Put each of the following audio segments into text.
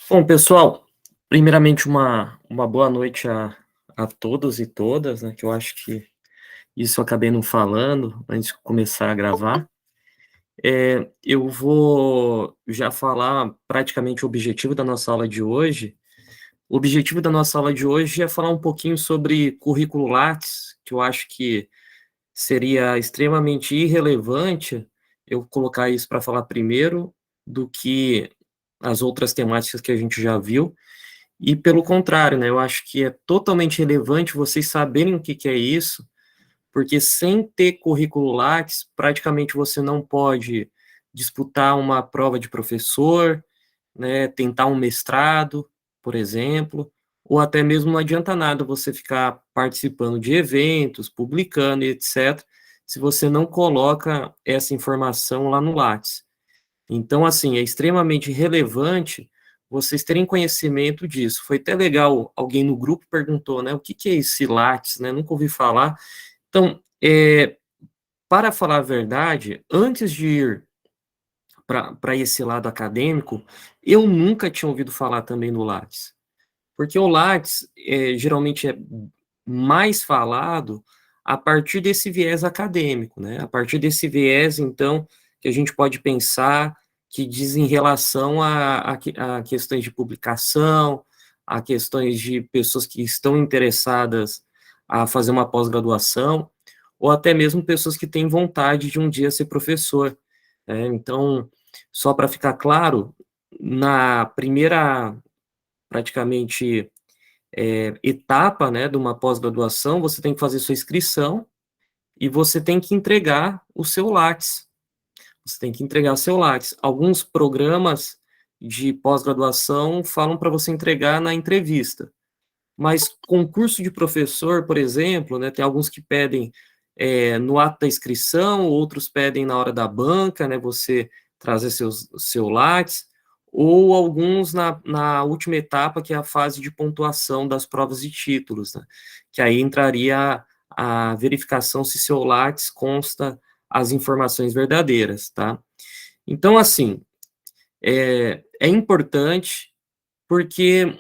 Bom, pessoal, primeiramente uma boa noite a todos e todas, né, que eu acho que isso eu acabei não falando antes de começar a gravar. Eu vou já falar praticamente o objetivo da nossa aula de hoje. O objetivo da nossa aula de hoje é falar um pouquinho sobre currículo Lattes, que eu acho que seria extremamente irrelevante eu colocar isso para falar primeiro do que as outras temáticas que a gente já viu. E pelo contrário, né, eu acho que é totalmente relevante vocês saberem o que que é isso, porque sem ter currículo Lattes, praticamente você não pode disputar uma prova de professor, né, tentar um mestrado, por exemplo, ou até mesmo não adianta nada você ficar participando de eventos, publicando e etc, se você não coloca essa informação lá no Lattes. Então, assim, é extremamente relevante vocês terem conhecimento disso. Foi até legal, alguém no grupo perguntou, né, o que que é esse Lattes, né, nunca ouvi falar. Então, para falar a verdade, antes de ir para esse lado acadêmico, eu nunca tinha ouvido falar também no Lattes. Porque o Lattes, geralmente é mais falado a partir desse viés acadêmico, né, a partir desse viés, então, que a gente pode pensar, que diz em relação a questões de publicação, a questões de pessoas que estão interessadas a fazer uma pós-graduação, ou até mesmo pessoas que têm vontade de um dia ser professor, né. Então, só para ficar claro, na primeira, praticamente, etapa, né, de uma pós-graduação, você tem que fazer sua inscrição e você tem que entregar o seu Lattes. Você tem que entregar o seu Lattes. Alguns programas de pós-graduação falam para você entregar na entrevista, mas concurso de professor, por exemplo, né, tem alguns que pedem, no ato da inscrição, outros pedem na hora da banca, né, você trazer seu Lattes, ou alguns na última etapa, que é a fase de pontuação das provas de títulos, né, que aí entraria a verificação se seu Lattes consta as informações verdadeiras, tá. Então, assim, é importante, porque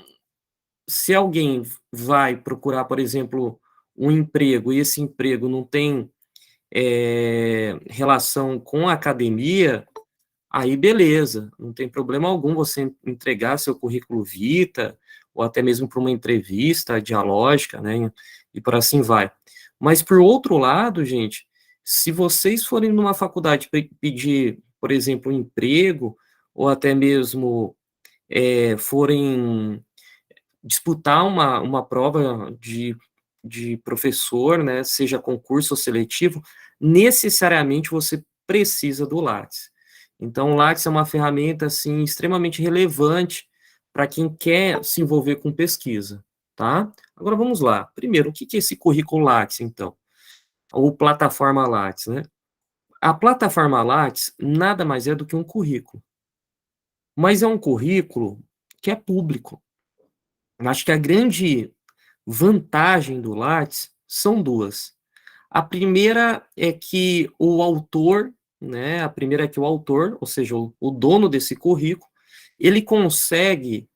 se alguém vai procurar, por exemplo, um emprego e esse emprego não tem, relação com a academia, aí beleza, não tem problema algum você entregar seu currículo vitae, ou até mesmo para uma entrevista dialógica, né, e por assim vai. Mas por outro lado, gente, se vocês forem numa faculdade pedir, por exemplo, um emprego, ou até mesmo, forem disputar uma prova de professor, né, seja concurso ou seletivo, necessariamente você precisa do Lattes. Então o Lattes é uma ferramenta, assim, extremamente relevante para quem quer se envolver com pesquisa, tá. Agora vamos lá, primeiro, o que que é esse currículo Lattes então? Ou plataforma Lattes, né. A plataforma Lattes nada mais é do que um currículo, mas é um currículo que é público. Eu acho que a grande vantagem do Lattes são 2. A primeira é que o autor, né, a primeira é que o autor, ou seja, o dono desse currículo, ele consegue,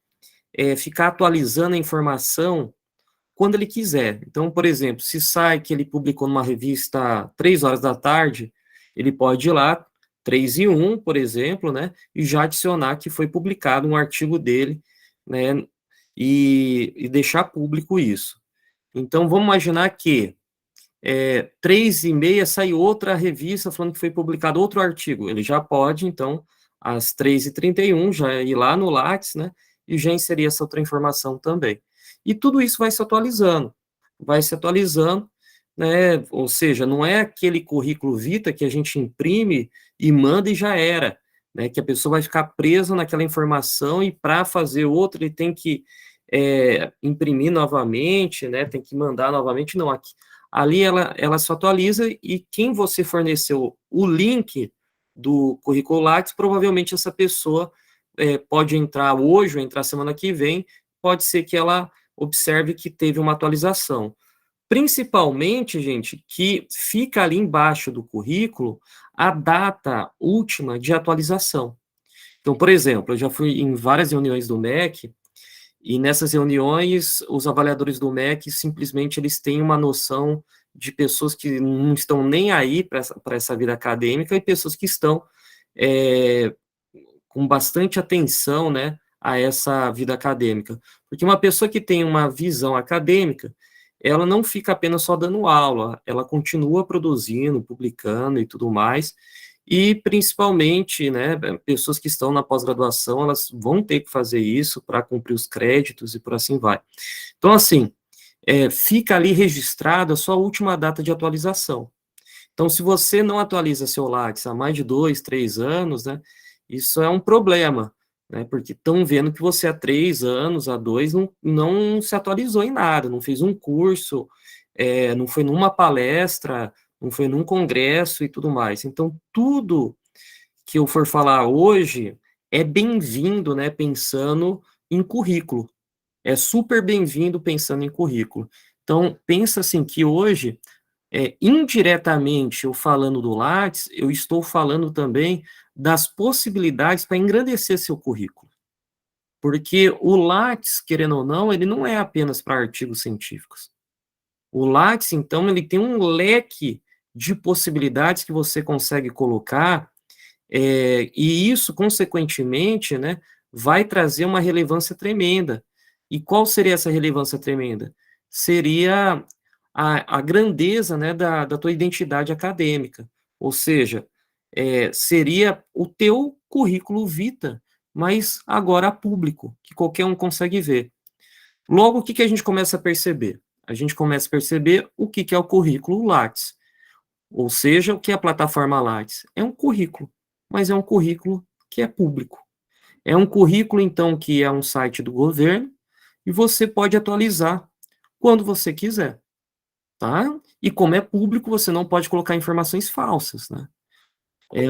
ficar atualizando a informação quando ele quiser. Então, por exemplo, se sai que ele publicou numa revista 15h, ele pode ir lá, 3 e 1, por exemplo, né, e já adicionar que foi publicado um artigo dele, né, e deixar público isso. Então vamos imaginar que, 3h30 sai outra revista falando que foi publicado outro artigo, ele já pode então, às 3h31 já ir lá no Lattes, né, e já inserir essa outra informação também. E tudo isso vai se atualizando, né, ou seja, não é aquele currículo vitae que a gente imprime e manda e já era, né, que a pessoa vai ficar presa naquela informação e para fazer outro ele tem que, imprimir novamente, né, tem que mandar novamente, não, aqui ali ela se atualiza e quem você forneceu o link do currículo Lattes, provavelmente essa pessoa, pode entrar hoje ou entrar semana que vem, pode ser que ela observe que teve uma atualização. Principalmente, gente, que fica ali embaixo do currículo a data última de atualização. Então, por exemplo, eu já fui em várias reuniões do MEC, e nessas reuniões, os avaliadores do MEC, simplesmente, eles têm uma noção de pessoas que não estão nem aí para essa vida acadêmica e pessoas que estão com bastante atenção, né, a essa vida acadêmica. Porque uma pessoa que tem uma visão acadêmica, ela não fica apenas só dando aula, ela continua produzindo, publicando e tudo mais, e principalmente, né, pessoas que estão na pós-graduação, elas vão ter que fazer isso para cumprir os créditos e por assim vai. Então, assim, fica ali registrada a sua última data de atualização. Então, se você não atualiza seu Lattes há mais de 2, 3 anos, né, isso é um problema, né, porque estão vendo que você há 3 anos, há 2, não se atualizou em nada, não fez um curso, não foi numa palestra, não foi num congresso e tudo mais. Então, tudo que eu for falar hoje é bem-vindo, né, pensando em currículo. É super bem-vindo pensando em currículo. Então, pensa assim que hoje indiretamente, eu falando do Lattes, eu estou falando também das possibilidades para engrandecer seu currículo. Porque o Lattes, querendo ou não, ele não é apenas para artigos científicos. O Lattes, então, ele tem um leque de possibilidades que você consegue colocar, e isso, consequentemente, né, vai trazer uma relevância tremenda. E qual seria essa relevância tremenda? Seria a grandeza, né, da tua identidade acadêmica, ou seja, seria o teu currículo vitae, mas agora a público, que qualquer um consegue ver. Logo, o que a gente começa a perceber? A gente começa a perceber o que é o currículo Lattes, ou seja, o que é a plataforma Lattes? É um currículo, mas é um currículo que é público. É um currículo, então, que é um site do governo, e você pode atualizar quando você quiser, tá? E como é público, você não pode colocar informações falsas, né?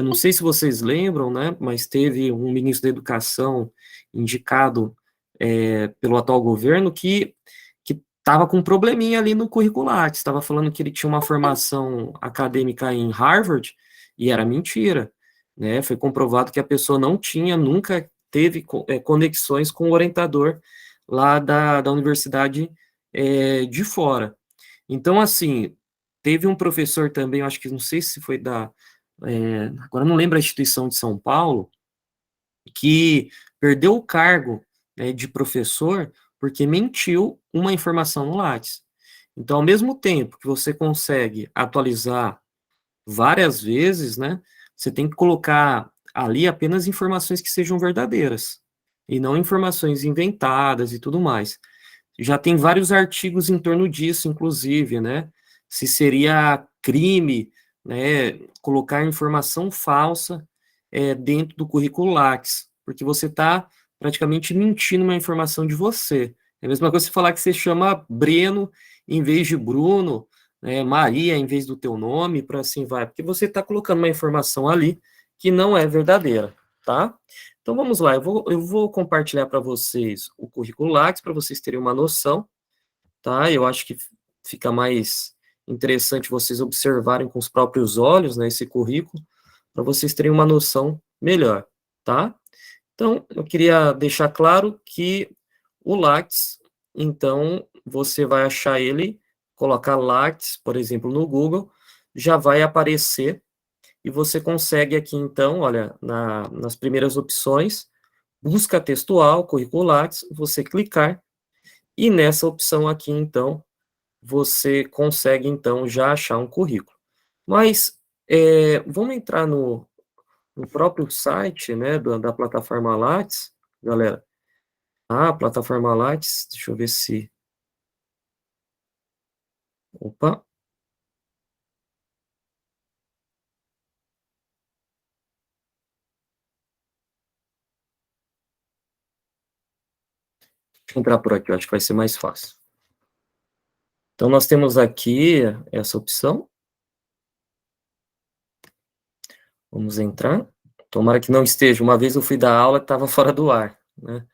Não sei se vocês lembram, né, mas teve um ministro da Educação indicado pelo atual governo que estava com um probleminha ali no curricular, estava falando que ele tinha uma formação acadêmica em Harvard, e era mentira, né? Foi comprovado que a pessoa não tinha, nunca teve conexões com o orientador lá da universidade de fora. Então, assim, teve um professor também, eu acho que não sei se foi agora não lembro a instituição de São Paulo, que perdeu o cargo, né, de professor porque mentiu uma informação no Lattes. Então, ao mesmo tempo que você consegue atualizar várias vezes, né, você tem que colocar ali apenas informações que sejam verdadeiras, e não informações inventadas e tudo mais. Já tem vários artigos em torno disso, inclusive, né? Se seria crime, né, colocar informação falsa dentro do currículo Lattes, porque você está praticamente mentindo uma informação de você. É a mesma coisa você falar que você chama Breno em vez de Bruno, né, Maria em vez do teu nome, para assim vai, porque você está colocando uma informação ali que não é verdadeira, tá? Então vamos lá, eu vou compartilhar para vocês o currículo Lattes, para vocês terem uma noção, tá? Eu acho que fica mais interessante vocês observarem com os próprios olhos, né, esse currículo, para vocês terem uma noção melhor, tá? Então, eu queria deixar claro que o Lattes, então, você vai achar ele, colocar Lattes, por exemplo, no Google, já vai aparecer, e você consegue aqui, então, olha, nas primeiras opções, busca textual, currículo Lattes, você clicar, e nessa opção aqui, então, você consegue, então, já achar um currículo. Mas, vamos entrar no próprio site, né, da plataforma Lattes, galera. A plataforma Lattes, deixa eu ver se... Opa, deixa eu entrar por aqui, eu acho que vai ser mais fácil. Então, nós temos aqui essa opção. Vamos entrar. Tomara que não esteja. Uma vez eu fui dar aula que estava fora do ar, né?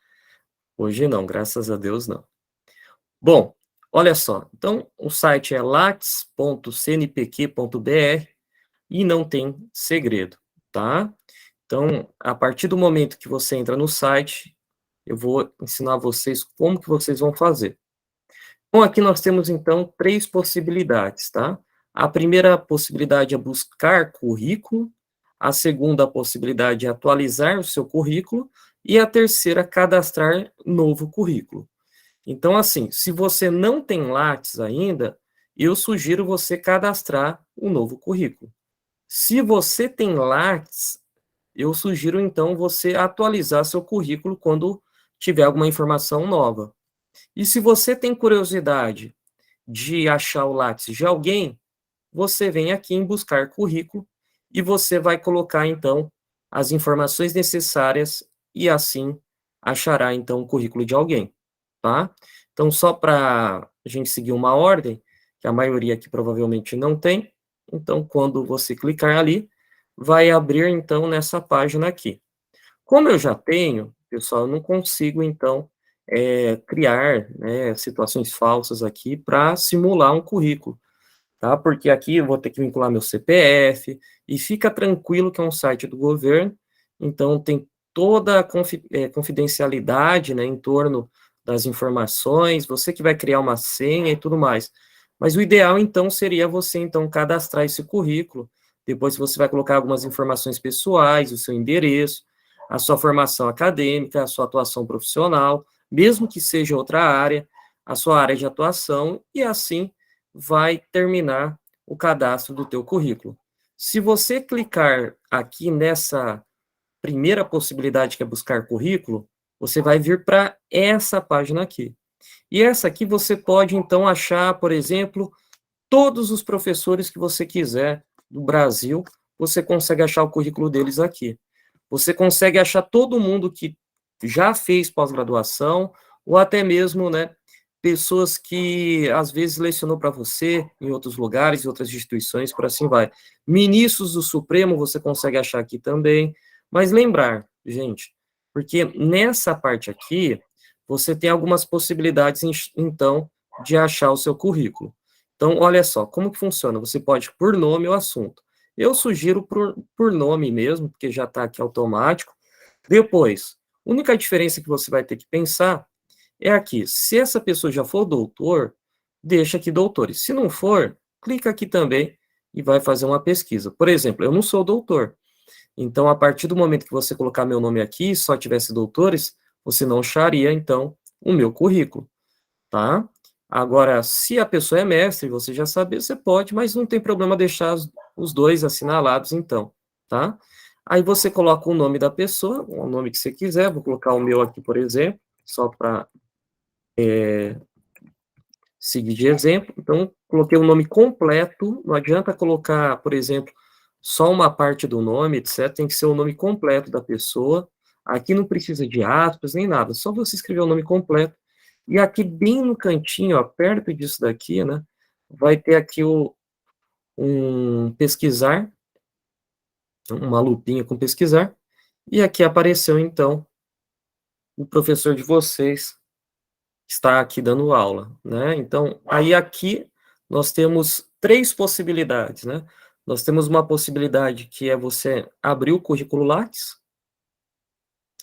Hoje não, graças a Deus não. Bom, olha só. Então, o site é lattes.cnpq.br e não tem segredo, tá? Então, a partir do momento que você entra no site, eu vou ensinar vocês como que vocês vão fazer. Bom, aqui nós temos então 3 possibilidades, tá. A primeira possibilidade é buscar currículo, a segunda possibilidade é atualizar o seu currículo e a terceira, cadastrar novo currículo. Então, assim, se você não tem Lattes ainda, eu sugiro você cadastrar um novo currículo. Se você tem Lattes, eu sugiro então você atualizar seu currículo quando tiver alguma informação nova. E se você tem curiosidade de achar o Lattes de alguém, você vem aqui em buscar currículo e você vai colocar então as informações necessárias e assim achará então o currículo de alguém, tá? Então só para a gente seguir uma ordem, que a maioria aqui provavelmente não tem, então quando você clicar ali, vai abrir então nessa página aqui. Como eu já tenho, pessoal, eu não consigo então, criar, né, situações falsas aqui para simular um currículo, tá, porque aqui eu vou ter que vincular meu CPF, e fica tranquilo que é um site do governo, então tem toda a confidencialidade, né, em torno das informações, você que vai criar uma senha e tudo mais. Mas o ideal então seria você então cadastrar esse currículo, depois você vai colocar algumas informações pessoais, o seu endereço, a sua formação acadêmica, a sua atuação profissional, mesmo que seja outra área, a sua área de atuação, e assim vai terminar o cadastro do teu currículo. Se você clicar aqui nessa primeira possibilidade, que é buscar currículo, você vai vir para essa página aqui. E essa aqui você pode, então, achar, por exemplo, todos os professores que você quiser do Brasil, você consegue achar o currículo deles aqui. Você consegue achar todo mundo que já fez pós-graduação, ou até mesmo, né, pessoas que às vezes lecionou para você em outros lugares, em outras instituições, por assim vai. Ministros do Supremo você consegue achar aqui também, mas lembrar, gente, porque nessa parte aqui, você tem algumas possibilidades, então, de achar o seu currículo. Então, olha só, como que funciona? Você pode por nome ou assunto. Eu sugiro por nome mesmo, porque já está aqui automático. Depois, a única diferença que você vai ter que pensar é aqui. Se essa pessoa já for doutor, deixa aqui doutores. Se não for, clica aqui também e vai fazer uma pesquisa. Por exemplo, eu não sou doutor. Então, a partir do momento que você colocar meu nome aqui, só tivesse doutores, você não acharia, então, o meu currículo, tá? Agora, se a pessoa é mestre, você já sabe, você pode, mas não tem problema deixar os dois assinalados, então, tá? Aí você coloca o nome da pessoa, o nome que você quiser, vou colocar o meu aqui, por exemplo, só para seguir de exemplo. Então, coloquei o nome completo, não adianta colocar, por exemplo, só uma parte do nome, etc. Tem que ser o nome completo da pessoa. Aqui não precisa de aspas nem nada, só você escrever o nome completo. E aqui bem no cantinho, ó, perto disso daqui, né, vai ter aqui um pesquisar, uma lupinha com pesquisar, e aqui apareceu então o professor de vocês está aqui dando aula, né. Então, aí aqui nós temos 3 possibilidades, né. Nós temos uma possibilidade que é você abrir o currículo Lattes,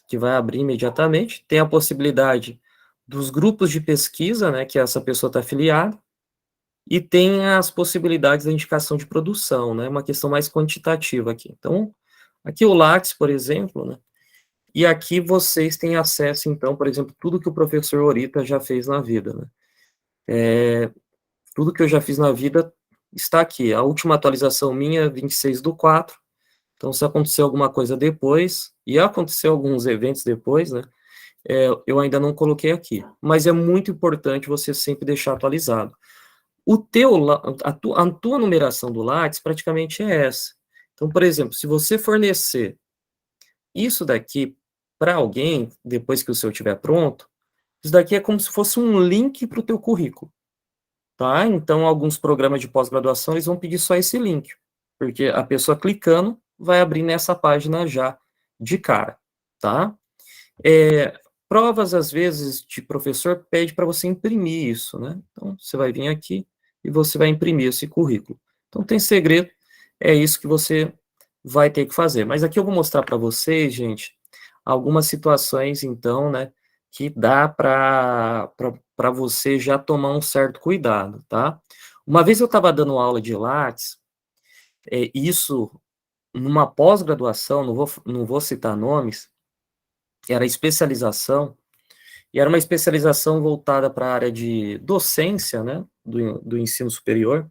que vai abrir imediatamente. Tem a possibilidade dos grupos de pesquisa, né, que essa pessoa está afiliada, e tem as possibilidades da indicação de produção, né, uma questão mais quantitativa aqui. Então, aqui o Lattes, por exemplo, né, e aqui vocês têm acesso, então, por exemplo, tudo que o professor Orita já fez na vida, né. Tudo que eu já fiz na vida está aqui. A última atualização minha é 26/4, então se acontecer alguma coisa depois, e aconteceu alguns eventos depois, né, eu ainda não coloquei aqui, mas é muito importante você sempre deixar atualizado. O teu la a tua numeração do Lattes praticamente é essa. Então, por exemplo, se você fornecer isso daqui para alguém, depois que o seu estiver pronto, isso daqui é como se fosse um link para o teu currículo. Tá? Então, alguns programas de pós-graduação, eles vão pedir só esse link, porque a pessoa clicando vai abrir nessa página já de cara, tá? Provas, às vezes, de professor pede para você imprimir isso, né? Então, você vai vir aqui e você vai imprimir esse currículo. Então, tem segredo, é isso que você vai ter que fazer. Mas aqui eu vou mostrar para vocês, gente, algumas situações, então, né, que dá para você já tomar um certo cuidado, tá? Uma vez eu estava dando aula de Lattes, isso numa pós-graduação, não vou citar nomes, era especialização, e era uma especialização voltada para a área de docência, né, do ensino superior.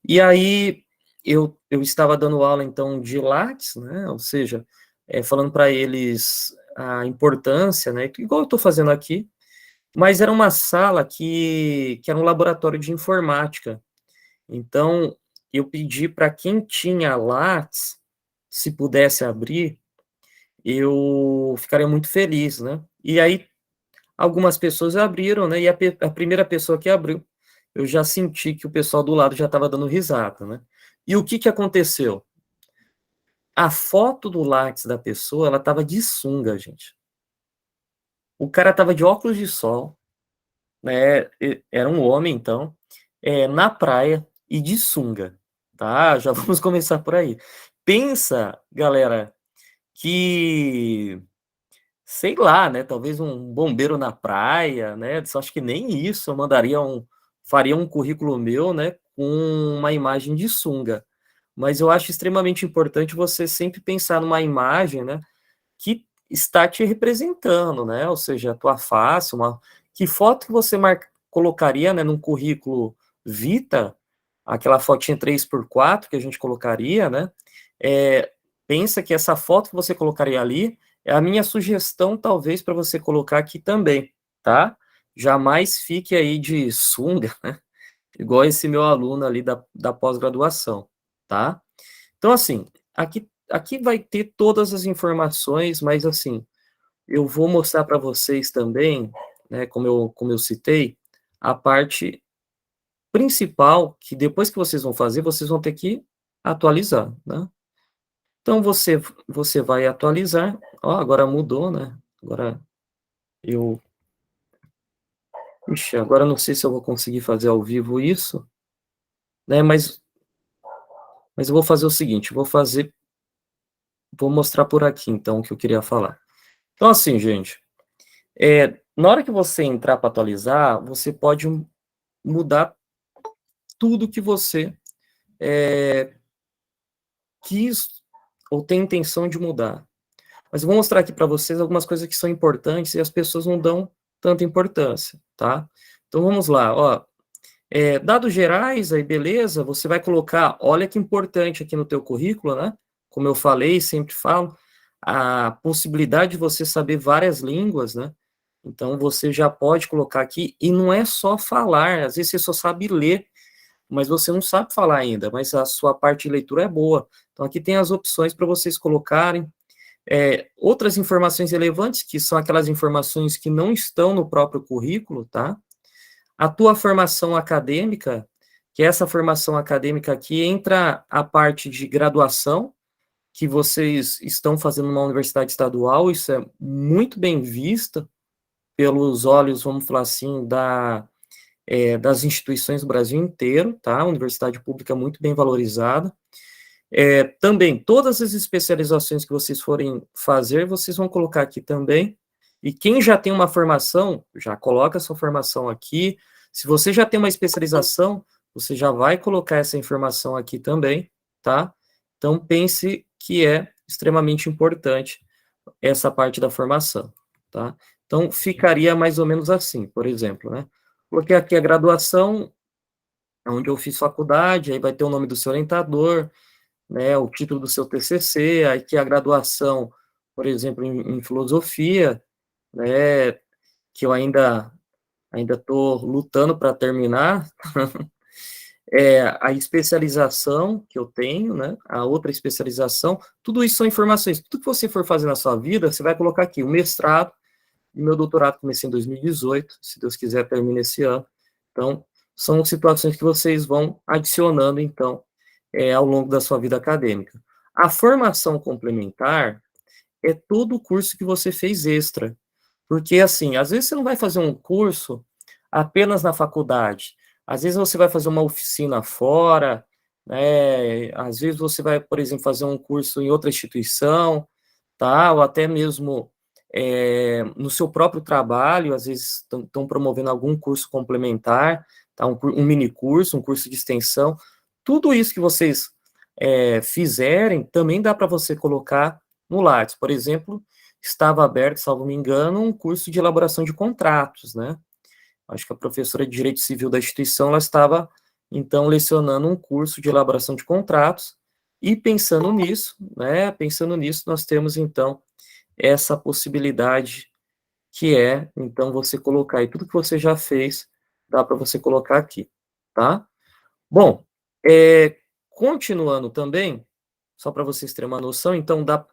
E aí eu estava dando aula, então, de Lattes, né, ou seja, falando para eles a importância, né, igual eu estou fazendo aqui, mas era uma sala que era um laboratório de informática. Então, eu pedi para quem tinha Lattes, se pudesse abrir, eu ficaria muito feliz, né. E aí algumas pessoas abriram, né, e a primeira pessoa que abriu, eu já senti que o pessoal do lado já estava dando risada, né. E o que que aconteceu? A foto do Lattes da pessoa, ela estava de sunga, gente. O cara estava de óculos de sol, né, era um homem então, na praia e de sunga, tá, já vamos começar por aí. Pensa, galera, que sei lá, né, talvez um bombeiro na praia, né, só acho que nem isso eu faria um currículo meu, né, com uma imagem de sunga. Mas eu acho extremamente importante você sempre pensar numa imagem, né, que está te representando, né, ou seja, a tua face, que foto que você colocaria, né, num currículo vita, aquela fotinha 3x4 que a gente colocaria, né, pensa que essa foto que você colocaria ali, é a minha sugestão talvez para você colocar aqui também, tá. Jamais fique aí de sunga, né, igual esse meu aluno ali da pós-graduação, tá. Então assim, aqui vai ter todas as informações, mas assim, eu vou mostrar para vocês também, né, como eu citei, a parte principal que depois que vocês vão fazer, vocês vão ter que atualizar, né. Então você vai atualizar, ó, agora mudou, né, agora eu ixi, agora eu não sei se eu vou conseguir fazer ao vivo isso, né, mas eu vou fazer o seguinte, vou mostrar por aqui então o que eu queria falar. Então assim gente, na hora que você entrar para atualizar, você pode mudar tudo que você, quis ou tem intenção de mudar. Mas eu vou mostrar aqui para vocês algumas coisas que são importantes e as pessoas não dão tanta importância, tá. Então vamos lá, ó, dados gerais, aí beleza, você vai colocar, olha que importante aqui no teu currículo, né, como eu falei, sempre falo, a possibilidade de você saber várias línguas, né, então você já pode colocar aqui, e não é só falar, às vezes você só sabe ler, mas você não sabe falar ainda, mas a sua parte de leitura é boa. Então aqui tem as opções para vocês colocarem, outras informações relevantes, que são aquelas informações que não estão no próprio currículo, tá? A tua formação acadêmica, que essa formação acadêmica aqui entra a parte de graduação, que vocês estão fazendo numa universidade estadual, isso é muito bem vista pelos olhos, vamos falar assim, das instituições do Brasil inteiro, tá? Universidade pública muito bem valorizada. Também, todas as especializações que vocês forem fazer, vocês vão colocar aqui também. E quem já tem uma formação, já coloca a sua formação aqui. Se você já tem uma especialização, você já vai colocar essa informação aqui também, tá? Então, pense que é extremamente importante essa parte da formação, tá? Então, ficaria mais ou menos assim, por exemplo, né? Coloquei aqui a graduação, onde eu fiz faculdade, aí vai ter o nome do seu orientador, né, o título do seu TCC, aí que a graduação, por exemplo, em filosofia, né, que eu ainda estou lutando para terminar, a especialização que eu tenho, né, a outra especialização, tudo isso são informações. Tudo que você for fazer na sua vida, você vai colocar aqui, o mestrado, e meu doutorado comecei em 2018, se Deus quiser termina esse ano. Então, são situações que vocês vão adicionando, então, ao longo da sua vida acadêmica. A formação complementar é todo o curso que você fez extra, porque, assim, às vezes você não vai fazer um curso apenas na faculdade, às vezes você vai fazer uma oficina fora, Às vezes você vai, por exemplo, fazer um curso em outra instituição, tá? Ou até mesmo no seu próprio trabalho, às vezes estão promovendo algum curso complementar, tá? Um mini curso, um curso de extensão. Tudo isso que vocês fizerem, também dá para você colocar no Lattes. Por exemplo, estava aberto, salvo me engano, um curso de elaboração de contratos, né? Acho que a professora de Direito Civil da instituição, ela estava, então, lecionando um curso de elaboração de contratos, e pensando nisso, né, nós temos, então, essa possibilidade que é, então, você colocar aí tudo que você já fez, dá para você colocar aqui, tá? Bom, continuando também, só para vocês terem uma noção, então, dá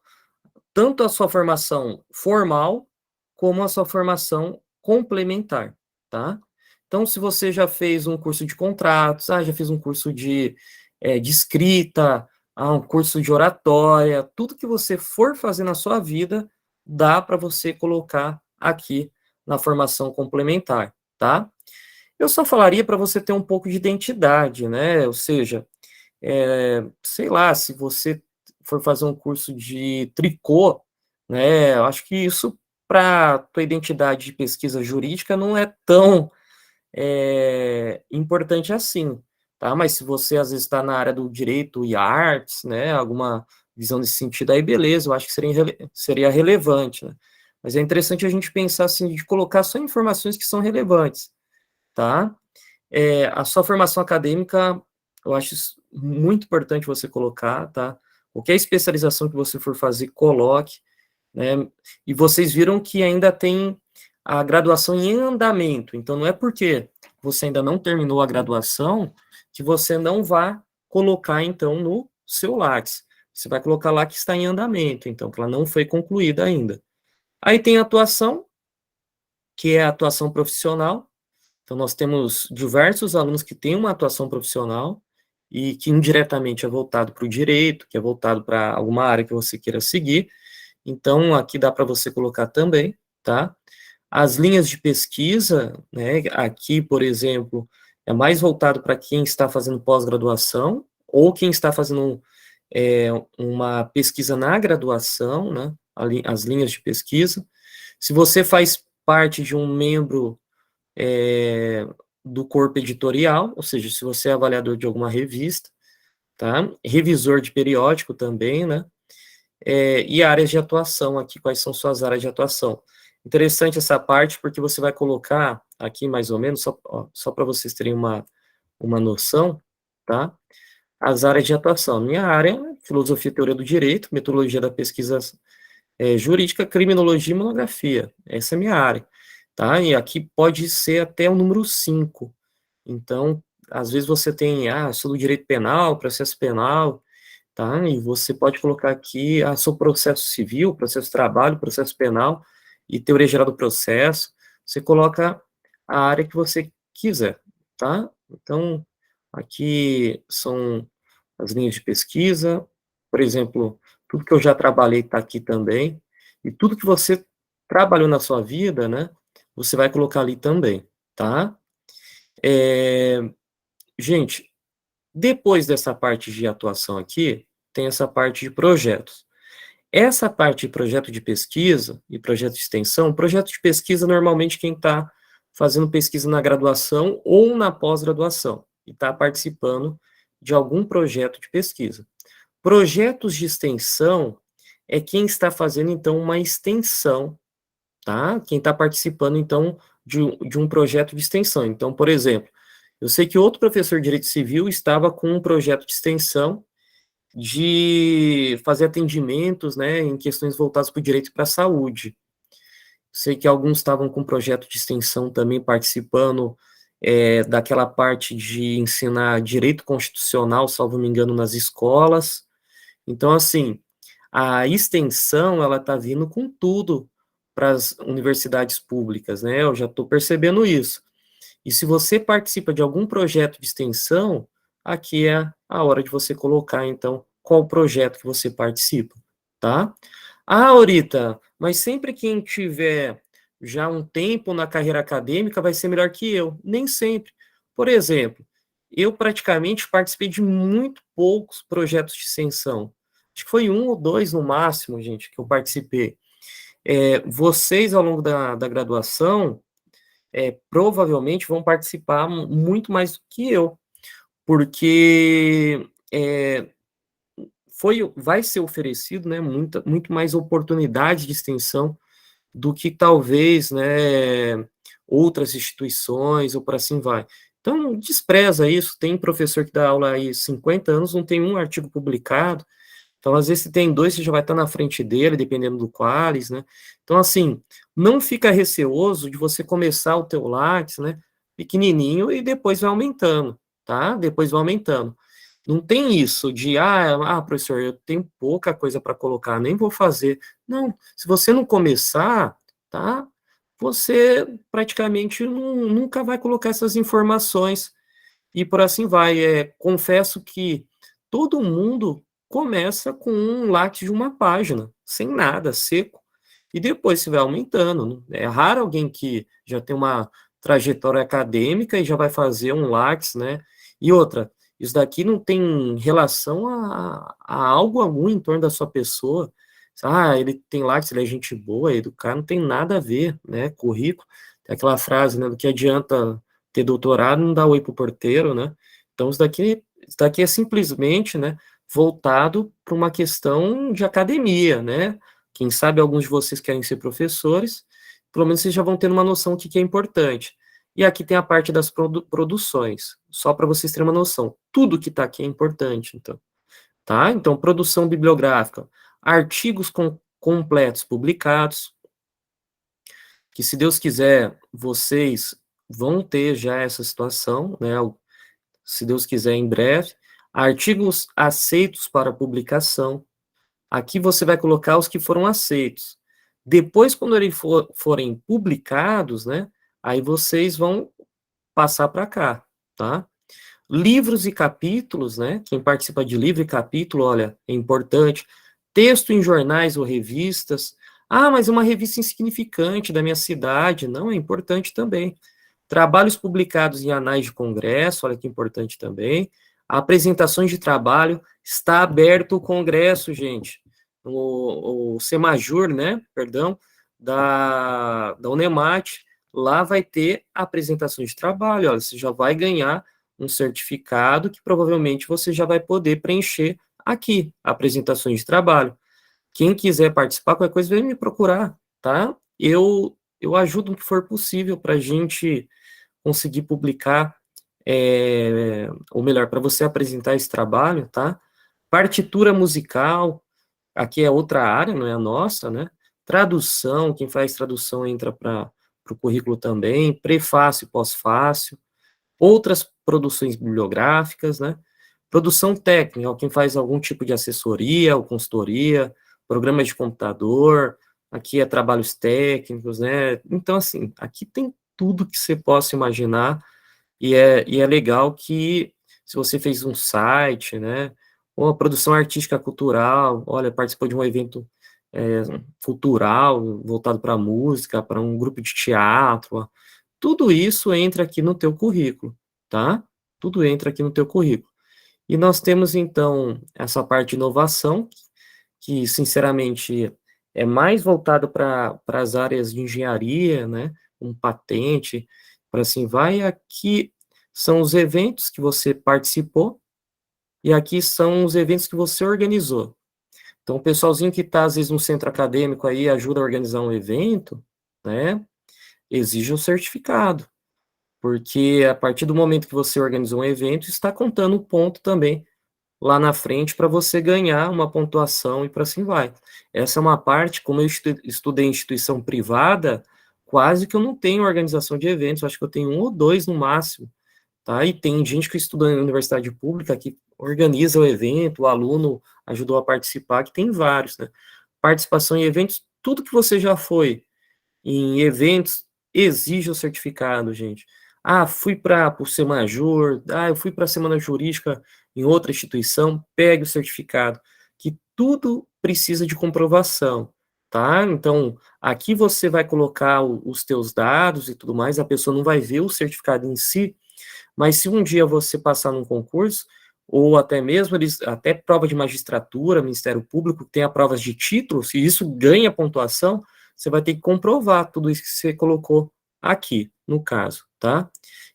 tanto a sua formação formal, como a sua formação complementar, tá? Então, se você já fez um curso de contratos, já fiz um curso de escrita, um curso de oratória, tudo que você for fazer na sua vida, dá para você colocar aqui na formação complementar, tá? Eu só falaria para você ter um pouco de identidade, né? Ou seja, sei lá, se você for fazer um curso de tricô, né, eu acho que isso para tua identidade de pesquisa jurídica não é tão importante assim, tá? Mas se você às vezes está na área do direito e artes, né, alguma visão nesse sentido, aí beleza, eu acho que seria relevante, né? Mas é interessante a gente pensar assim, de colocar só informações que são relevantes, tá? A sua formação acadêmica, eu acho isso muito importante você colocar, tá? Qualquer especialização que você for fazer, coloque, né? E vocês viram que ainda tem a graduação em andamento, então não é porque você ainda não terminou a graduação que você não vai colocar, então, no seu Lattes. Você vai colocar lá que está em andamento, então, que ela não foi concluída ainda. Aí tem a atuação, que é a atuação profissional. Então, nós temos diversos alunos que têm uma atuação profissional e que indiretamente é voltado para o direito, que é voltado para alguma área que você queira seguir. Então, aqui dá para você colocar também, tá? As linhas de pesquisa, né? Aqui, por exemplo, é mais voltado para quem está fazendo pós-graduação ou quem está fazendo uma pesquisa na graduação, né? As linhas de pesquisa. Se você faz parte de um membro do corpo editorial, ou seja, se você é avaliador de alguma revista, tá? Revisor de periódico também, né? E áreas de atuação aqui, quais são suas áreas de atuação. Interessante essa parte, porque você vai colocar aqui, mais ou menos, só para vocês terem uma noção, tá? As áreas de atuação. Minha área é filosofia e teoria do direito, metodologia da pesquisa jurídica, criminologia e monografia. Essa é a minha área, tá? E aqui pode ser até o número 5. Então, às vezes você tem, sou do direito penal, processo penal, tá? E você pode colocar aqui, sou processo civil, processo de trabalho, processo penal e teoria geral do processo. Você coloca a área que você quiser, tá? Então, aqui são as linhas de pesquisa, por exemplo, tudo que eu já trabalhei está aqui também, e tudo que você trabalhou na sua vida, né, você vai colocar ali também, tá? É, gente, depois dessa parte de atuação aqui, tem essa parte de projetos. Essa parte de projeto de pesquisa e projeto de extensão, projeto de pesquisa, normalmente quem está fazendo pesquisa na graduação ou na pós-graduação, e está participando de algum projeto de pesquisa. Projetos de extensão é quem está fazendo, então, uma extensão, tá? Quem está participando, então, de um projeto de extensão. Então, por exemplo, eu sei que outro professor de Direito Civil estava com um projeto de extensão de fazer atendimentos, né, em questões voltadas para o direito e para a saúde. Sei que alguns estavam com projeto de extensão também participando daquela parte de ensinar direito constitucional, salvo me engano, nas escolas. Então, assim, a extensão, ela está vindo com tudo para as universidades públicas, né? Eu já estou percebendo isso. E se você participa de algum projeto de extensão, aqui é a hora de você colocar, então, qual projeto que você participa, tá? Aurita, mas sempre quem tiver já um tempo na carreira acadêmica vai ser melhor que eu. Nem sempre. Por exemplo, eu praticamente participei de muito poucos projetos de extensão. Acho que foi um ou dois no máximo, gente, que eu participei. Vocês, ao longo da graduação, provavelmente vão participar muito mais do que eu, porque vai ser oferecido, né, muito mais oportunidade de extensão do que talvez, né, outras instituições ou por assim vai. Então, despreza isso. Tem professor que dá aula aí 50 anos, não tem um artigo publicado. Então, às vezes, se tem dois, você já vai estar na frente dele, dependendo do Qualis, né? Então, assim, não fica receoso de você começar o teu Lattes, né, pequenininho e depois vai aumentando, tá? Depois vai aumentando. Não tem isso de, professor, eu tenho pouca coisa para colocar, nem vou fazer. Não, se você não começar, tá? Você praticamente nunca vai colocar essas informações e por assim vai. Confesso que todo mundo começa com um latte de uma página, sem nada, seco, e depois se vai aumentando. Né? É raro alguém que já tem uma trajetória acadêmica e já vai fazer um lattes, né? E outra, isso daqui não tem relação a algo algum em torno da sua pessoa. Ele tem lattes, ele é gente boa, é educado, não tem nada a ver, né? Currículo. Tem aquela frase, né? Do que adianta ter doutorado, não dá oi pro porteiro, né? Então, isso daqui é simplesmente, né, voltado para uma questão de academia, né? Quem sabe alguns de vocês querem ser professores, pelo menos vocês já vão ter uma noção do que é importante. E aqui tem a parte das produções, só para vocês terem uma noção. Tudo que está aqui é importante, então. Tá? Então, produção bibliográfica, artigos completos publicados, que se Deus quiser, vocês vão ter já essa situação, né? Se Deus quiser, em breve. Artigos aceitos para publicação. Aqui você vai colocar os que foram aceitos. Depois, quando eles forem publicados, né? Aí vocês vão passar para cá, tá? Livros e capítulos, né? Quem participa de livro e capítulo, olha, é importante. Texto em jornais ou revistas. Mas uma revista insignificante da minha cidade. Não, é importante também. Trabalhos publicados em anais de congresso, olha que importante também. Apresentações de trabalho, está aberto o congresso, gente. O Semajur, né, perdão, da Unemat, lá vai ter apresentações de trabalho, olha, você já vai ganhar um certificado que provavelmente você já vai poder preencher aqui, apresentações de trabalho. Quem quiser participar, qualquer coisa, vem me procurar, tá? Eu ajudo no que for possível para a gente conseguir publicar, ou melhor, para você apresentar esse trabalho, tá? Partitura musical, aqui é outra área, não é a nossa, né? Tradução, quem faz tradução entra para o currículo também, prefácio e pós-fácil, outras produções bibliográficas, né? Produção técnica, quem faz algum tipo de assessoria ou consultoria, programas de computador, aqui é trabalhos técnicos, né? Então, assim, aqui tem tudo que você possa imaginar, e é legal que, se você fez um site, né, ou uma produção artística cultural, olha, participou de um evento é, cultural voltado para música, para um grupo de teatro, ó, tudo isso entra aqui no teu currículo, tá? Tudo entra aqui no teu currículo. E nós temos, então, essa parte de inovação, que, sinceramente, é mais voltado para as áreas de engenharia, né, um patente, para assim vai. Aqui são os eventos que você participou, e aqui são os eventos que você organizou. Então, o pessoalzinho que está, às vezes, no centro acadêmico aí, ajuda a organizar um evento, né, exige um certificado, porque a partir do momento que você organizou um evento, está contando um ponto também lá na frente para você ganhar uma pontuação e para assim vai. Essa é uma parte, como eu estudei em instituição privada, quase que eu não tenho organização de eventos, acho que eu tenho um ou dois no máximo, tá? E tem gente que estuda em universidade pública que organiza o evento, o aluno ajudou a participar, que tem vários, né? Participação em eventos, tudo que você já foi em eventos, exige o certificado, gente. Fui para o Semajur, eu fui para a Semana Jurídica em outra instituição, pegue o certificado, que tudo precisa de comprovação, tá? Então, aqui você vai colocar os teus dados e tudo mais, a pessoa não vai ver o certificado em si, Mas se um dia você passar num concurso, ou até mesmo até prova de magistratura, Ministério Público, tem a provas de título, se isso ganha pontuação, você vai ter que comprovar tudo isso que você colocou aqui, no caso, tá?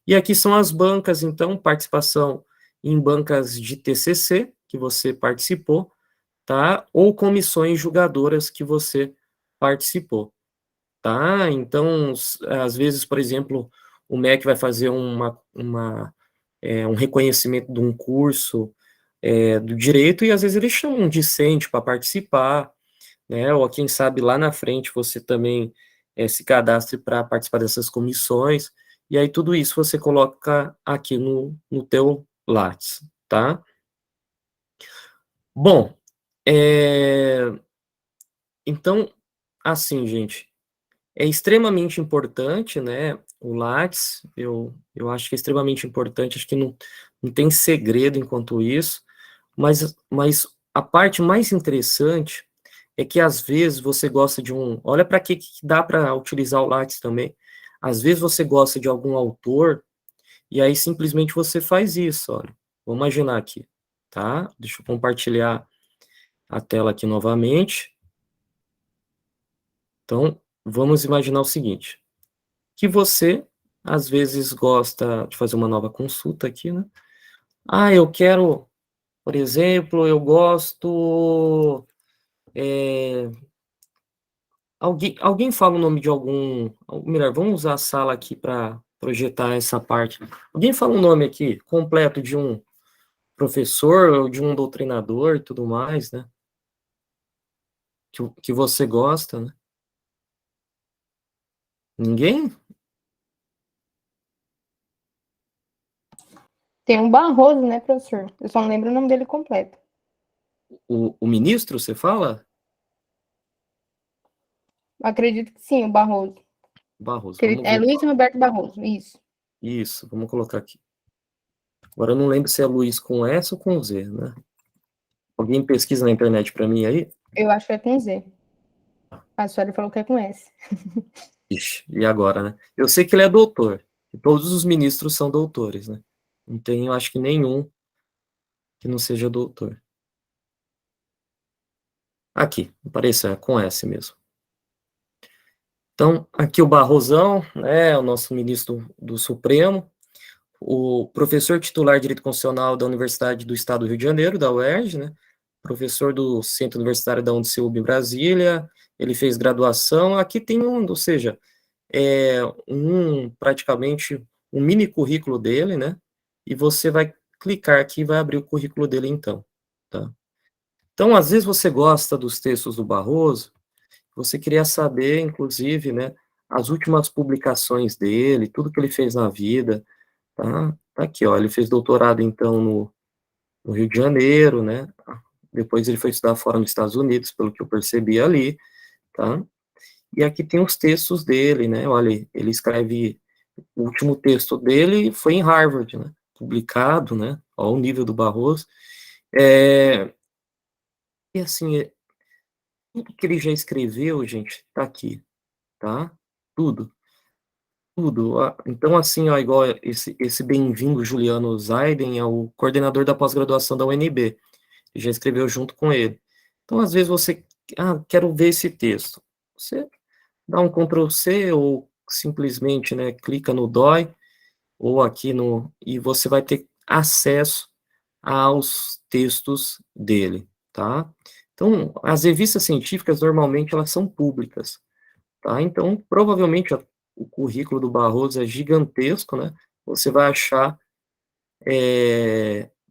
E aqui são as bancas, então, participação em bancas de TCC, que você participou, tá? Ou comissões julgadoras que você participou, tá? Então, às vezes, por exemplo, o MEC vai fazer um reconhecimento de um curso do direito e às vezes eles chamam um discente para participar, né? Ou quem sabe lá na frente você também se cadastre para participar dessas comissões, e aí tudo isso você coloca aqui no teu Lattes, tá? Bom, então, assim, gente, é extremamente importante, né, o Lattes, eu acho que é extremamente importante, acho que não tem segredo enquanto isso, mas a parte mais interessante é que às vezes você gosta de olha para que dá para utilizar o Lattes também, às vezes você gosta de algum autor, e aí simplesmente você faz isso, olha, vou imaginar aqui, tá? Deixa eu compartilhar a tela aqui novamente. Então, vamos imaginar o seguinte, que você, às vezes, gosta de fazer uma nova consulta aqui, né? Ah, eu quero, por exemplo, eu gosto. Alguém fala o nome de algum. Melhor, vamos usar a sala aqui para projetar essa parte. Alguém fala o nome aqui completo de um professor ou de um doutrinador e tudo mais, né? Que você gosta, né? Ninguém? Tem um Barroso, né, professor? Eu só não lembro o nome dele completo. O ministro, você fala? Acredito que sim, o Barroso. Barroso, Que vamos é ver. Luiz Roberto Barroso, isso. Isso, vamos colocar aqui. Agora eu não lembro se é Luiz com S ou com Z, né? Alguém pesquisa na internet para mim aí? Eu acho que é com Z. A senhora falou que é com S. Ixi, e agora, né? Eu sei que ele é doutor. E todos os ministros são doutores, né? Não tem, eu acho que nenhum que não seja doutor. Aqui, apareceu, é com S mesmo. Então, aqui o Barrosão, né, o nosso ministro do Supremo, o professor titular de Direito Constitucional da Universidade do Estado do Rio de Janeiro, da UERJ, né, professor do Centro Universitário da UniCub em Brasília, ele fez graduação, aqui tem ou seja, praticamente um mini currículo dele, né, e você vai clicar aqui e vai abrir o currículo dele então, tá? Então, às vezes você gosta dos textos do Barroso, você queria saber, inclusive, né, as últimas publicações dele, tudo que ele fez na vida, tá? Tá aqui, ó, ele fez doutorado, então, no Rio de Janeiro, né? Depois ele foi estudar fora nos Estados Unidos, pelo que eu percebi ali, tá? E aqui tem os textos dele, né? Olha, ele escreve, o último texto dele foi em Harvard, né? Publicado, né? Ao nível do Barroso. E assim, tudo que ele já escreveu, gente, tá aqui, tá? Tudo. Tudo. Então, assim, ó, igual esse bem-vindo Juliano Zaiden é o coordenador da pós-graduação da UNB, já escreveu junto com ele. Então, às vezes você, quero ver esse texto. Você dá um Ctrl C ou simplesmente, né, clica no DOI ou aqui e você vai ter acesso aos textos dele, tá? Então, as revistas científicas normalmente elas são públicas. Tá? Então, provavelmente o currículo do Barroso é gigantesco, né? Você vai achar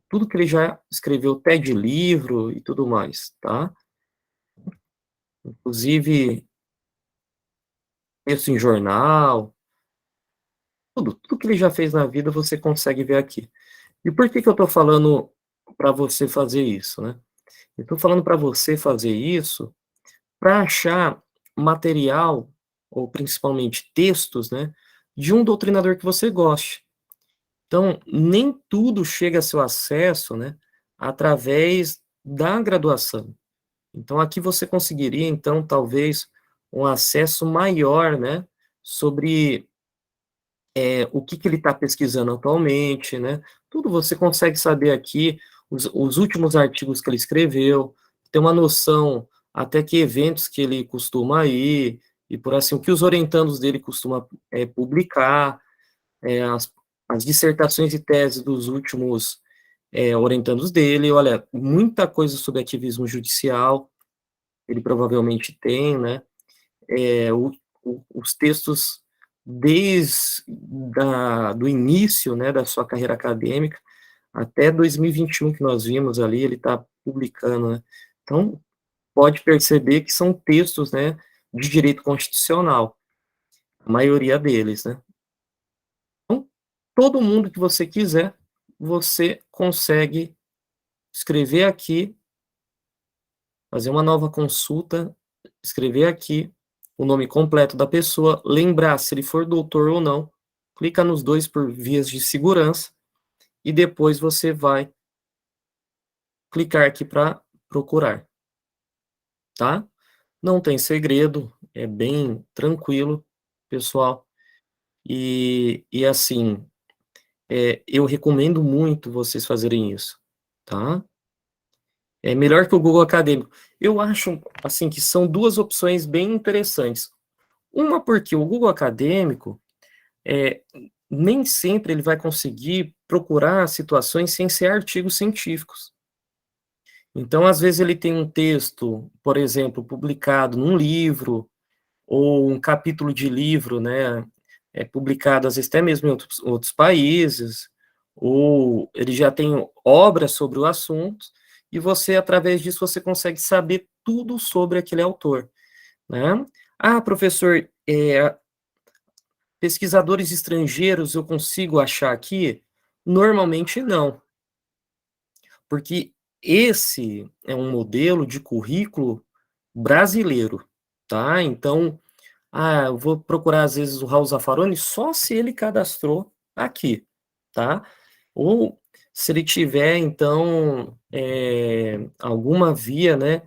tudo que ele já escreveu, até de livro e tudo mais, tá? Inclusive, texto em jornal, tudo que ele já fez na vida você consegue ver aqui. E por que eu estou falando para você fazer isso, né? Eu estou falando para você fazer isso para achar material, ou principalmente textos, né, de um doutrinador que você goste. Então, nem tudo chega a seu acesso, né, através da graduação. Então, aqui você conseguiria, então, talvez, um acesso maior, né, sobre o que ele está pesquisando atualmente, né? Tudo você consegue saber aqui, os últimos artigos que ele escreveu, ter uma noção até que eventos que ele costuma ir, e por assim, o que os orientandos dele costumam publicar, as, as dissertações e teses dos últimos orientandos dele, olha, muita coisa sobre ativismo judicial, ele provavelmente tem, né? Os textos do início, né, da sua carreira acadêmica até 2021 que nós vimos ali, ele está publicando, né? Então, pode perceber que são textos, né, de direito constitucional, a maioria deles, né? Então, todo mundo que você quiser, você consegue escrever aqui, fazer uma nova consulta, escrever aqui o nome completo da pessoa, lembrar se ele for doutor ou não, clica nos dois por vias de segurança, e depois você vai clicar aqui para procurar, tá? Não tem segredo, é bem tranquilo, pessoal, e assim, eu recomendo muito vocês fazerem isso, tá? É melhor que o Google Acadêmico. Eu acho, assim, que são duas opções bem interessantes. Uma porque o Google Acadêmico, é, nem sempre ele vai conseguir procurar situações sem ser artigos científicos. Então, às vezes, ele tem um texto, por exemplo, publicado num livro, ou um capítulo de livro, né, publicado, às vezes, até mesmo em outros países, ou ele já tem obras sobre o assunto, e você, através disso, você consegue saber tudo sobre aquele autor, né? Ah, professor, pesquisadores estrangeiros eu consigo achar aqui? Normalmente não, porque esse é um modelo de currículo brasileiro, tá? Então, eu vou procurar às vezes o Raul Zaffaroni só se ele cadastrou aqui, tá? Ou se ele tiver, então, alguma via, né,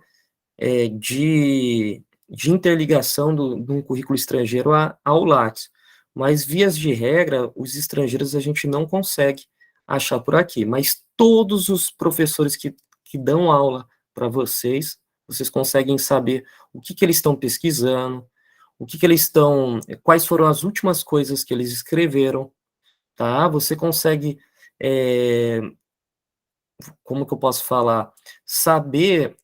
de interligação de um currículo estrangeiro ao Lattes. Mas, vias de regra, os estrangeiros a gente não consegue achar por aqui. Mas todos os professores que dão aula para vocês, vocês conseguem saber o que eles estão pesquisando, o que eles estão, quais foram as últimas coisas que eles escreveram, tá? Você consegue, como que eu posso falar, saber,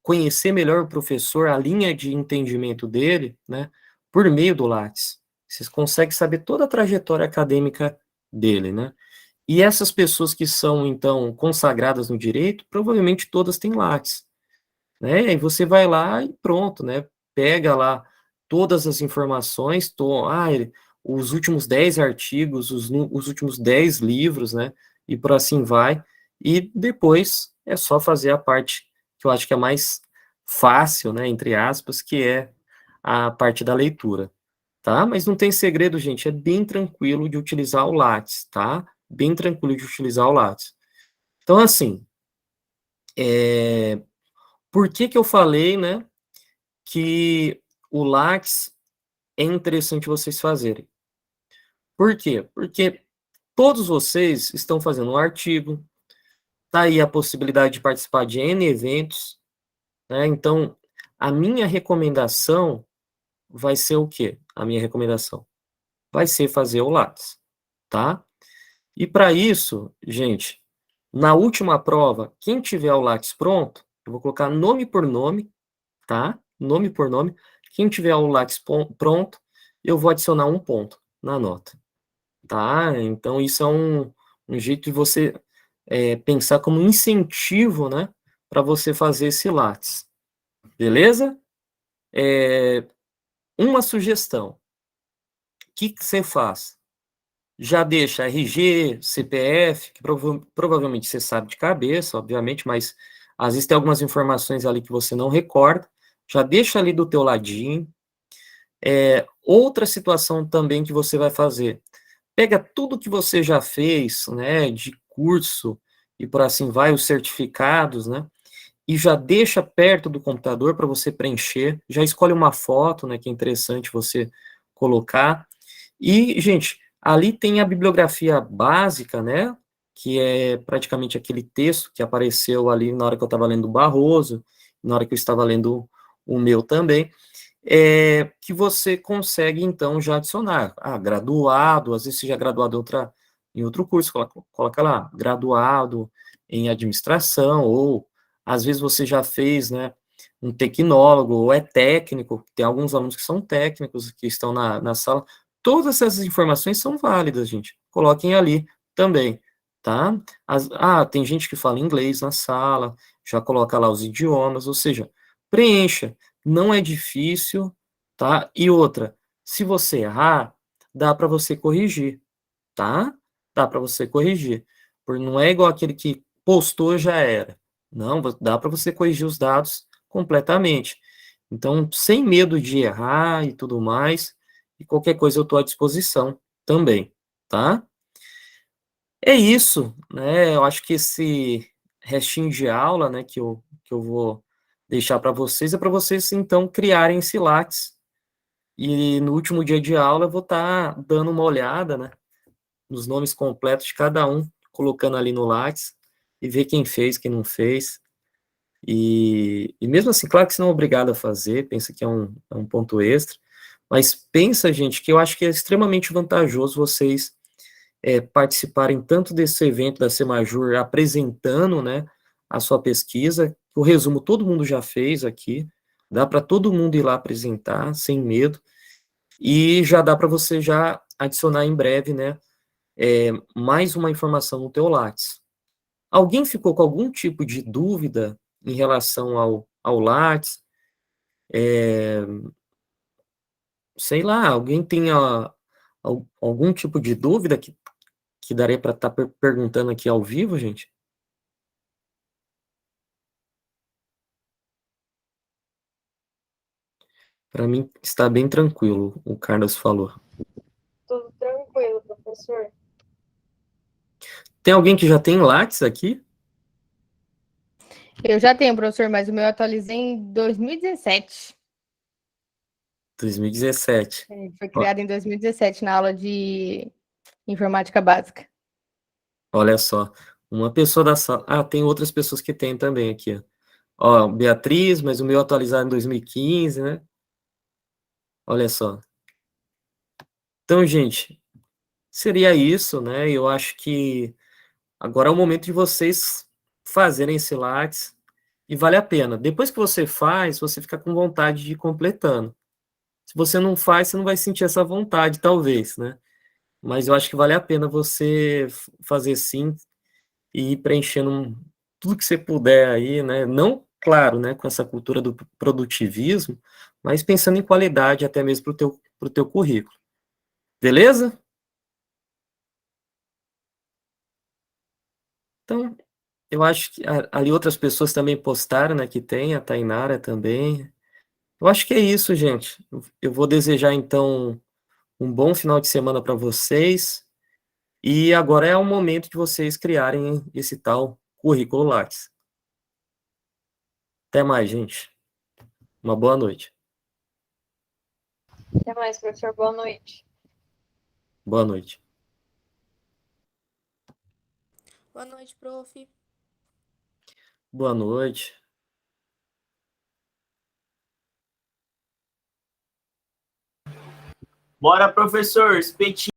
conhecer melhor o professor, a linha de entendimento dele, né, por meio do Lattes. Vocês conseguem saber toda a trajetória acadêmica dele, né? E essas pessoas que são, então, consagradas no direito, provavelmente todas têm Lattes, né? E aí você vai lá e pronto, né? Pega lá todas as informações, os últimos 10 artigos, os últimos 10 livros, né? E por assim vai. E depois é só fazer a parte que eu acho que é mais fácil, né? Entre aspas, que é a parte da leitura, tá? Mas não tem segredo, gente, é bem tranquilo de utilizar o Lattes, tá? Bem tranquilo de utilizar o Lattes. Então, assim, por que que eu falei, né, que o Lattes é interessante vocês fazerem? Por quê? Porque todos vocês estão fazendo um artigo, tá aí a possibilidade de participar de N eventos, né? Então, a minha recomendação vai ser o quê? A minha recomendação vai ser fazer o Lattes, tá? E para isso, gente, na última prova, quem tiver o Lattes pronto, eu vou colocar nome por nome, tá? Nome por nome. Quem tiver o Lattes pronto, eu vou adicionar um ponto na nota, tá? Então, isso é um jeito de você pensar como um incentivo, né, para você fazer esse Lattes, beleza? Uma sugestão. O que você faz? Já deixa RG, CPF, que provavelmente você sabe de cabeça, obviamente, mas às vezes tem algumas informações ali que você não recorda. Já deixa ali do teu ladinho. Outra situação também que você vai fazer, pega tudo que você já fez, né, de curso e por assim vai, os certificados, né, e já deixa perto do computador para você preencher, já escolhe uma foto, né, que é interessante você colocar, e, gente, Ali tem a bibliografia básica, né, que é praticamente aquele texto que apareceu ali na hora que eu estava lendo o Barroso, na hora que eu estava lendo o meu também, que você consegue, então, já adicionar. Ah, graduado, às vezes você já é graduado em outro curso, coloca lá, graduado em administração, ou às vezes você já fez, né, um tecnólogo, ou é técnico, tem alguns alunos que são técnicos, que estão na sala. Todas essas informações são válidas, gente. Coloquem ali também, tá? Tem gente que fala inglês na sala, já coloca lá os idiomas, ou seja, preencha. Não é difícil, tá? E outra, se você errar, dá para você corrigir, tá? Dá para você corrigir. Não é igual aquele que postou já era. Não, dá para você corrigir os dados completamente. Então, sem medo de errar e tudo mais, e qualquer coisa eu estou à disposição também, tá? É isso, né? Eu acho que esse restinho de aula, né, que eu vou deixar para vocês então criarem esse Lattes. E no último dia de aula eu vou estar dando uma olhada, né, nos nomes completos de cada um, colocando ali no Lattes e ver quem fez, quem não fez. E mesmo assim, claro que você não é obrigado a fazer, pensa que é um ponto extra, mas pensa, gente, que eu acho que é extremamente vantajoso vocês participarem tanto desse evento da Semajur apresentando, né, a sua pesquisa. O resumo todo mundo já fez aqui, dá para todo mundo ir lá apresentar, sem medo, e já dá para você já adicionar em breve, né, mais uma informação no teu Lattes. Alguém ficou com algum tipo de dúvida em relação ao Lattes? Sei lá, alguém tem algum tipo de dúvida que daria para estar perguntando aqui ao vivo, gente? Para mim está bem tranquilo, o Carlos falou. Tudo tranquilo, professor. Tem alguém que já tem Lattes aqui? Eu já tenho, professor, mas o meu eu atualizei em 2017. 2017. Ele foi Ó, criado em 2017 na aula de informática básica. olha só, uma pessoa da sala. Ah, tem outras pessoas que têm também aqui, ó. Ó, Beatriz, mas o meu atualizado em 2015, né? Olha só. Então, gente, seria isso, né? Eu acho que agora é o momento de vocês fazerem esse Lattes e vale a pena. Depois que você faz, você fica com vontade de ir completando. Se você não faz, você não vai sentir essa vontade, talvez, né? Mas eu acho que vale a pena você fazer sim e ir preenchendo tudo que você puder aí, né? Não, claro, né, com essa cultura do produtivismo, mas pensando em qualidade até mesmo para o teu currículo. Beleza? Então, eu acho que ali outras pessoas também postaram, né, que tem, a Tainara também. Eu acho que é isso, gente. Eu vou desejar, então, um bom final de semana para vocês. E agora é o momento de vocês criarem esse tal currículo Lattes. Até mais, gente. Uma boa noite. Até mais, professor. Boa noite. Boa noite. Boa noite, prof. Boa noite. Bora, professor, espetinho.